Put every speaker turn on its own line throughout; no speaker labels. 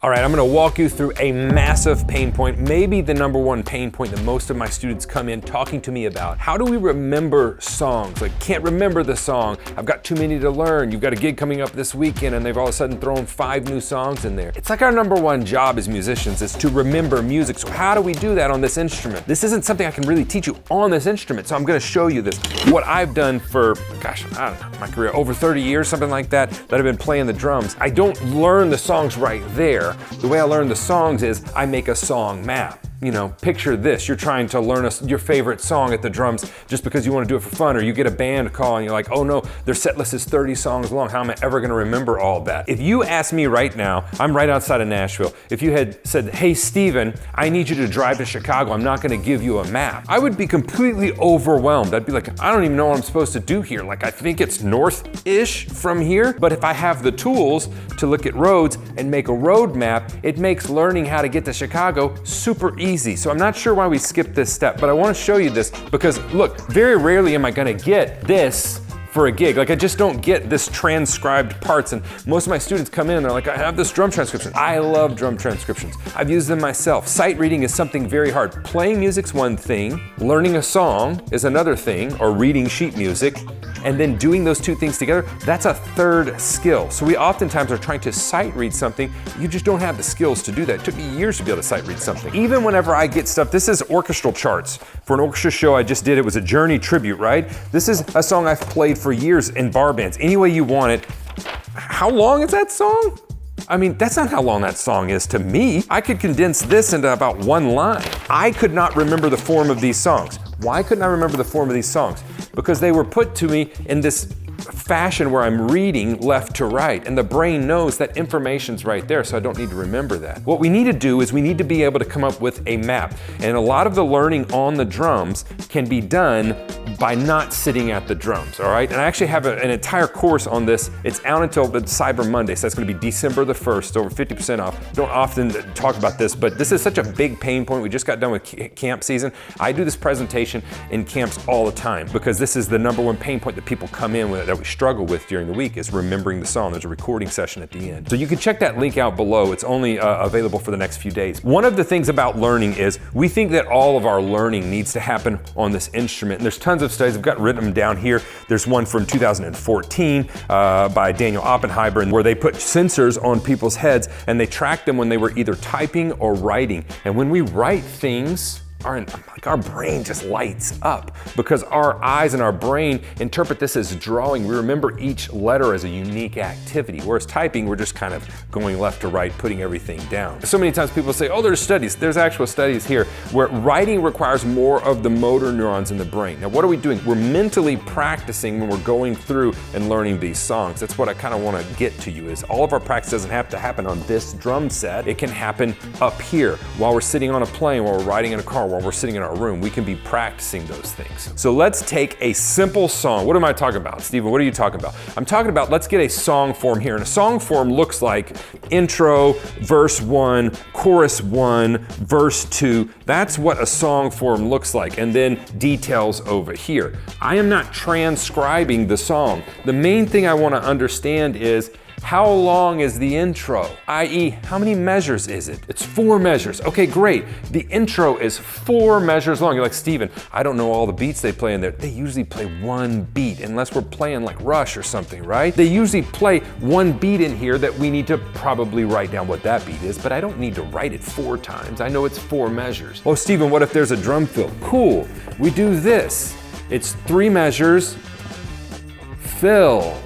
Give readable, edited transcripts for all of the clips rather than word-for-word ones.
All right, I'm gonna walk you through a massive pain point, maybe the number one pain point that most of my students come in talking to me about. How do we remember songs? Like, can't remember the song. I've got too many to learn. You've got a gig coming up this weekend and they've all of a sudden thrown 5 new songs in there. It's like our number one job as musicians is to remember music. So how do we do that on this instrument? This isn't something I can really teach you on this instrument, so I'm gonna show you this. What I've done for, gosh, I don't know, my career, over 30 years, something like that I've been playing the drums. I don't learn the songs right there. The way I learn the songs is I make a song map. You know, picture this, you're trying to learn your favorite song at the drums just because you want to do it for fun, or you get a band call and you're like, oh no, their set list is 30 songs long, how am I ever gonna remember all of that? If you ask me right now, I'm right outside of Nashville, if you had said, hey Steven, I need you to drive to Chicago, I'm not gonna give you a map, I would be completely overwhelmed. I'd be like, I don't even know what I'm supposed to do here. Like, I think it's north-ish from here, but if I have the tools to look at roads and make a road map, it makes learning how to get to Chicago super easy. So I'm not sure why we skipped this step, but I want to show you this because look, very rarely am I going to get this for a gig. Like, I just don't get this transcribed parts, and most of my students come in and they're like, I have this drum transcription. I love drum transcriptions. I've used them myself. Sight reading is something very hard. Playing music's one thing, learning a song is another thing, or reading sheet music, and then doing those two things together, that's a third skill. So we oftentimes are trying to sight read something, you just don't have the skills to do that. It took me years to be able to sight read something. Even whenever I get stuff, this is orchestral charts. For an orchestra show I just did, it was a Journey tribute, right? This is a song I've played for years in bar bands, any way you want it. How long is that song? I mean, that's not how long that song is to me. I could condense this into about one line. I could not remember the form of these songs. Why couldn't I remember the form of these songs? Because they were put to me in this fashion where I'm reading left to right, and the brain knows that information's right there, so I don't need to remember that. What we need to do is we need to be able to come up with a map, and a lot of the learning on the drums can be done by not sitting at the drums, all right? And I actually have an entire course on this. It's out until the Cyber Monday, so that's gonna be December the 1st, over 50% off. Don't often talk about this, but this is such a big pain point. We just got done with camp season. I do this presentation in camps all the time because this is the number one pain point that people come in with, that we struggle with during the week, is remembering the song. There's a recording session at the end. So you can check that link out below. It's only available for the next few days. One of the things about learning is we think that all of our learning needs to happen on this instrument. And there's tons of studies. I've got written them down here. There's one from 2014 by Daniel Oppenheimer, where they put sensors on people's heads and they tracked them when they were either typing or writing. And when we write things, our brain just lights up because our eyes and our brain interpret this as drawing. We remember each letter as a unique activity, whereas typing, we're just kind of going left to right, putting everything down. So many times people say, oh, there's studies. There's actual studies here where writing requires more of the motor neurons in the brain. Now, what are we doing? We're mentally practicing when we're going through and learning these songs. That's what I kind of want to get to you, is all of our practice doesn't have to happen on this drum set. It can happen up here while we're sitting on a plane, while we're riding in a car, while we're sitting in our room. We can be practicing those things. So let's take a simple song. What am I talking about? Steven, what are you talking about? I'm talking about, let's get a song form here. And a song form looks like intro, verse 1, chorus 1, verse 2. That's what a song form looks like. And then details over here. I am not transcribing the song. The main thing I want to understand is, how long is the intro? i.e., how many measures is it? It's 4 measures. Okay, great. The intro is 4 measures long. You're like, Steven, I don't know all the beats they play in there. They usually play 1 beat, unless we're playing like Rush or something, right? They usually play 1 beat in here that we need to probably write down what that beat is, but I don't need to write it 4 times. I know it's 4 measures. Oh, Steven, what if there's a drum fill? Cool. We do this. It's 3 measures, fill.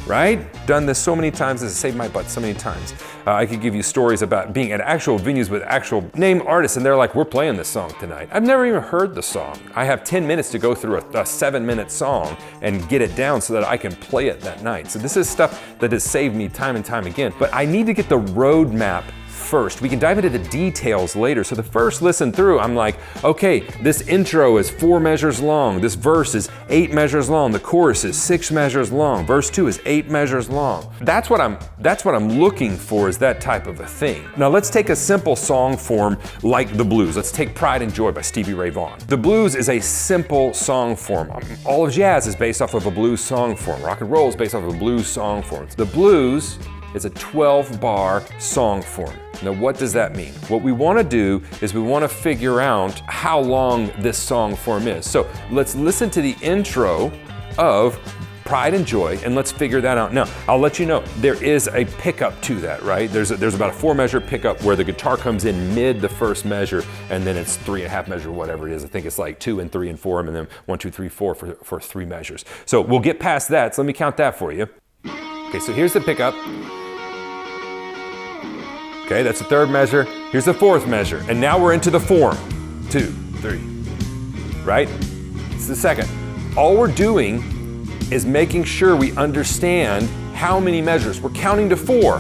Right? Done this so many times, this has saved my butt so many times. I could give you stories about being at actual venues with actual name artists and they're like, we're playing this song tonight. I've never even heard the song. I have 10 minutes to go through a 7-minute song and get it down so that I can play it that night. So this is stuff that has saved me time and time again. But I need to get the roadmap first. We can dive into the details later. So the first listen through, I'm like, okay, this intro is 4 measures long. This verse is 8 measures long. The chorus is 6 measures long. Verse 2 is 8 measures long. That's what I'm looking for, is that type of a thing. Now let's take a simple song form like the blues. Let's take Pride and Joy by Stevie Ray Vaughan. The blues is a simple song form. All of jazz is based off of a blues song form. Rock and roll is based off of a blues song form. The blues is a 12-bar song form. Now, what does that mean? What we want to do is we want to figure out how long this song form is. So let's listen to the intro of Pride and Joy, and let's figure that out. Now, I'll let you know, there is a pickup to that, right? There's about a 4-measure pickup where the guitar comes in mid the first measure, and then it's 3.5 measure, whatever it is. I think it's like 2 and 3 and 4, and then 1, 2, 3, 4 for 3 measures. So we'll get past that, so let me count that for you. Okay, so here's the pickup. Okay, that's the 3rd measure. Here's the 4th measure, and now we're into the form. 2, 3, right? It's the 2nd. All we're doing is making sure we understand how many measures. We're counting to 4,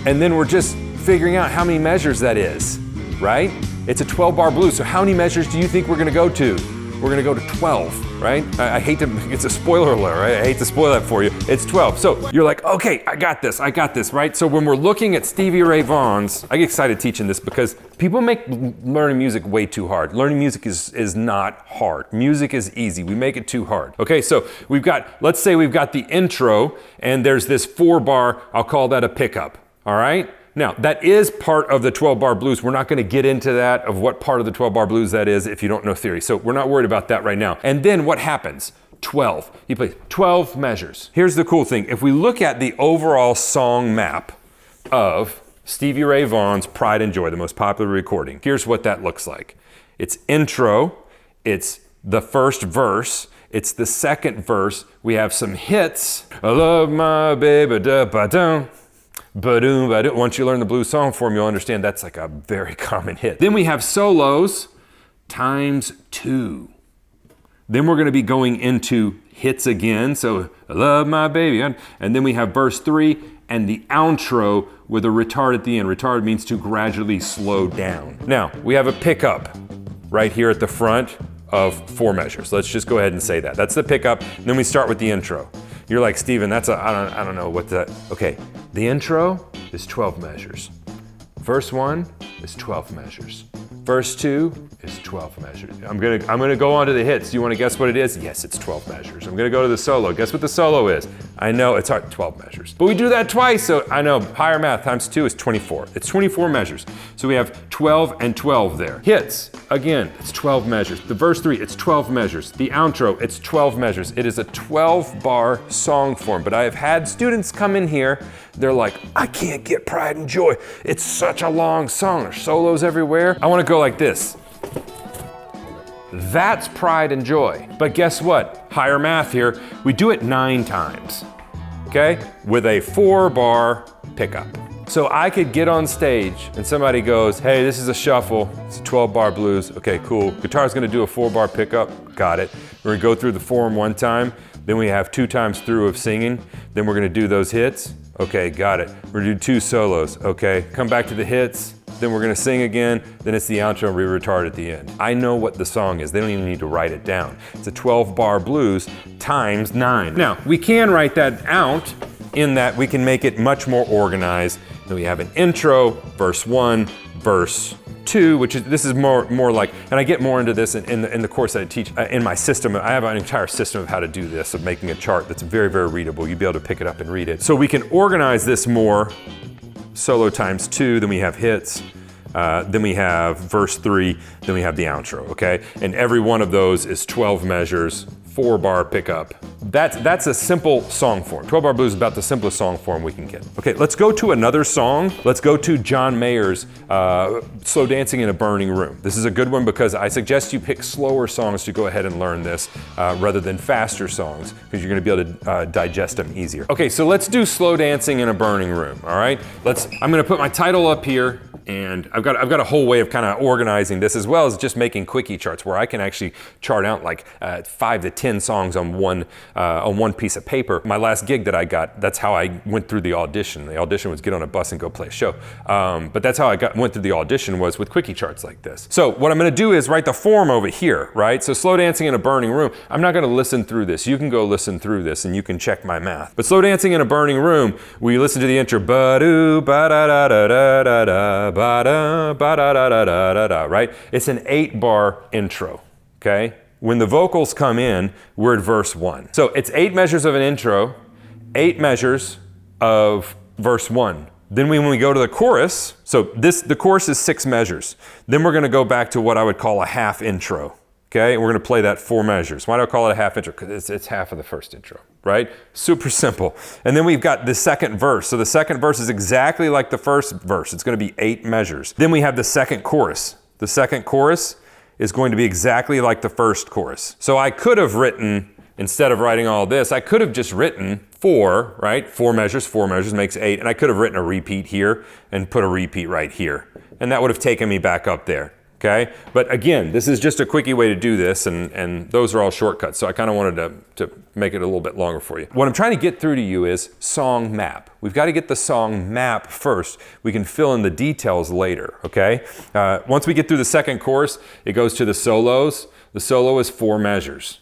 and then we're just figuring out how many measures that is, right? It's a 12-bar blues, so how many measures do you think we're gonna go to? We're gonna go to 12, right? I hate to, it's a spoiler alert, right? I hate to spoil that for you. It's 12. So you're like, okay, I got this, right? So when we're looking at Stevie Ray Vaughan's, I get excited teaching this because people make learning music way too hard. Learning music is not hard. Music is easy. We make it too hard. Okay, so let's say we've got the intro and there's this 4-bar, I'll call that a pickup, all right? Now, that is part of the 12-bar blues. We're not going to get into that, of what part of the 12-bar blues that is if you don't know theory. So we're not worried about that right now. And then what happens? 12. He plays 12 measures. Here's the cool thing. If we look at the overall song map of Stevie Ray Vaughan's Pride and Joy, the most popular recording, here's what that looks like. It's intro, it's the first verse, it's the second verse. We have some hits. I love my baby, da-ba-dum. Once you learn the blues song form, you'll understand that's like a very common hit. Then we have solos times 2. Then we're going to be going into hits again. So I love my baby. And then we have verse 3 and the outro with a retard at the end. Retard means to gradually slow down. Now we have a pickup right here at the front of 4 measures. Let's just go ahead and say that. That's the pickup. And then we start with the intro. You're like, Steven, I don't know what that, okay. The intro is 12 measures. Verse 1 is 12 measures. Verse 2 is 12 measures. I'm gonna go on to the hits. Do you want to guess what it is? Yes, it's 12 measures. I'm gonna go to the solo. Guess what the solo is? I know, it's hard, 12 measures. But we do that twice, so I know higher math times 2 is 24. It's 24 measures. So we have 12 and 12 there. Hits, again, it's 12 measures. The verse 3, it's 12 measures. The outro, it's 12 measures. It is a 12-bar song form, but I have had students come in here, they're like, I can't get Pride and Joy. It's such a long song. There's solos everywhere. I want to go like this. That's Pride and Joy. But guess what? Higher math here. We do it 9 times, okay? With a 4-bar pickup. So I could get on stage and somebody goes, hey, this is a shuffle. It's a 12-bar blues. Okay, cool. Guitar's gonna do a 4-bar pickup. Got it. We're gonna go through the form 1 time. Then we have 2 times through of singing. Then we're gonna do those hits. Okay, got it. We're gonna do 2 solos. Okay, come back to the hits. Then we're gonna sing again, then it's the outro and we retard at the end. I know what the song is, they don't even need to write it down. It's a 12-bar blues times 9. Now, we can write that out in that we can make it much more organized. Then we have an intro, verse 1, verse 2, which is, this is more like, and I get more into this in the course that I teach in my system. I have an entire system of how to do this, of making a chart that's very, very readable. You'll be able to pick it up and read it. So we can organize this more. Solo times 2, then we have hits, then we have verse 3, then we have the outro, okay? And every one of those is 12 measures, 4-bar pickup. That's a simple song form. 12-bar blues is about the simplest song form we can get. Okay, let's go to another song. Let's go to John Mayer's Slow Dancing in a Burning Room. This is a good one because I suggest you pick slower songs to go ahead and learn this rather than faster songs because you're gonna be able to digest them easier. Okay, so let's do Slow Dancing in a Burning Room, all right? I'm gonna put my title up here and I've got a whole way of kind of organizing this as well as just making quickie charts where I can actually chart out like 5 to 10 songs on one piece of paper. My last gig that I got, that's how I went through the audition. The audition was get on a bus and go play a show. But that's how I went through the audition, was with quickie charts like this. So what I'm gonna do is write the form over here, right? So Slow Dancing in a Burning Room, I'm not gonna listen through this. You can go listen through this and you can check my math. But Slow Dancing in a Burning Room, we listen to the intro, ba-doo, ba-da-da-da-da-da-da, ba-da, ba-da-da-da-da-da, right? It's an 8-bar intro, okay? When the vocals come in, we're at verse 1. So it's 8 measures of an intro, 8 measures of verse 1. Then when we go to the chorus, so the chorus is 6 measures. Then we're gonna go back to what I would call a half intro. Okay, and we're gonna play that 4 measures. Why do I call it a half intro? Because it's half of the first intro, right? Super simple. And then we've got the second verse. So the second verse is exactly like the first verse. It's gonna be 8 measures. Then we have the second chorus. The second chorus is going to be exactly like the first chorus. So I could have written, instead of writing all this, I could have just written 4, right? 4 measures makes 8. And I could have written a repeat here and put a repeat right here. And that would have taken me back up there. Okay, but again, this is just a quickie way to do this, and those are all shortcuts. So I kind of wanted to make it a little bit longer for you. What I'm trying to get through to you is song map. We've got to get the song map first. We can fill in the details later, okay? Once we get through the second chorus, it goes to the solos. The solo is 4 measures.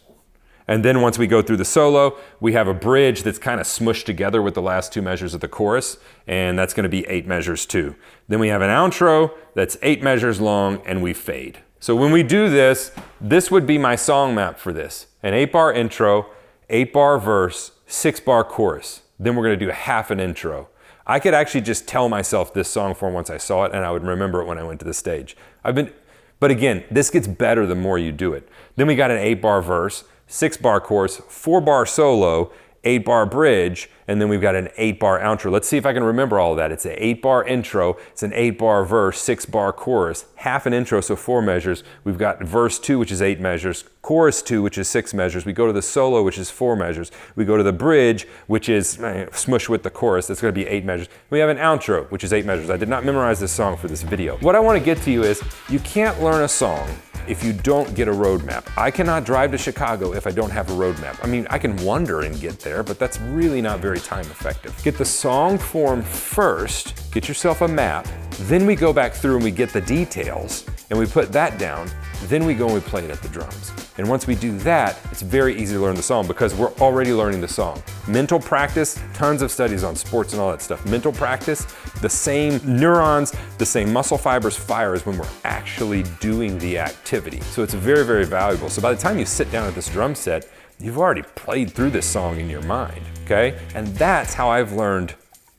And then once we go through the solo, we have a bridge that's kind of smushed together with the last 2 measures of the chorus, and that's gonna be 8 measures too. Then we have an outro that's 8 measures long, and we fade. So when we do this, this would be my song map for this. An 8-bar intro, 8-bar verse, 6-bar chorus. Then we're gonna do a half an intro. I could actually just tell myself this song form once I saw it, and I would remember it when I went to the stage. But again, this gets better the more you do it. Then we got an 8-bar verse, 6-bar chorus, 4-bar solo, 8-bar bridge, and then we've got an 8-bar outro. Let's see if I can remember all of that. It's an 8-bar intro, it's an 8-bar verse, 6-bar chorus, half an intro, so 4 measures. We've got verse 2, which is 8 measures, chorus 2, which is 6 measures. We go to the solo, which is 4 measures. We go to the bridge, which is smush with the chorus. That's gonna be 8 measures. We have an outro, which is 8 measures. I did not memorize this song for this video. What I wanna get to you is, you can't learn a song if you don't get a roadmap. I cannot drive to Chicago if I don't have a roadmap. I mean, I can wander and get there, but that's really not very time effective. Get the song form first, get yourself a map, then we go back through and we get the details, and we put that down, then we go and we play it at the drums. And once we do that, it's very easy to learn the song because we're already learning the song. Mental practice, tons of studies on sports and all that stuff. Mental practice, the same neurons, the same muscle fibers fire as when we're actually doing the activity. So it's very, very valuable. So by the time you sit down at this drum set, you've already played through this song in your mind, okay? And that's how I've learned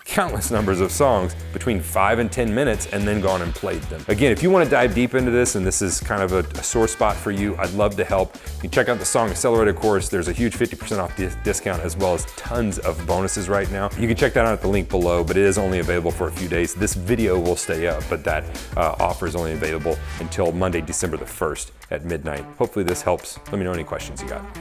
countless numbers of songs between 5 and 10 minutes and then gone and played them. Again, if you want to dive deep into this and this is kind of a sore spot for you, I'd love to help. You can check out the Song Accelerator course. There's a huge 50% off discount as well as tons of bonuses right now. You can check that out at the link below, but it is only available for a few days. This video will stay up, but that offer is only available until Monday, December the 1st at midnight. Hopefully this helps. Let me know any questions you got.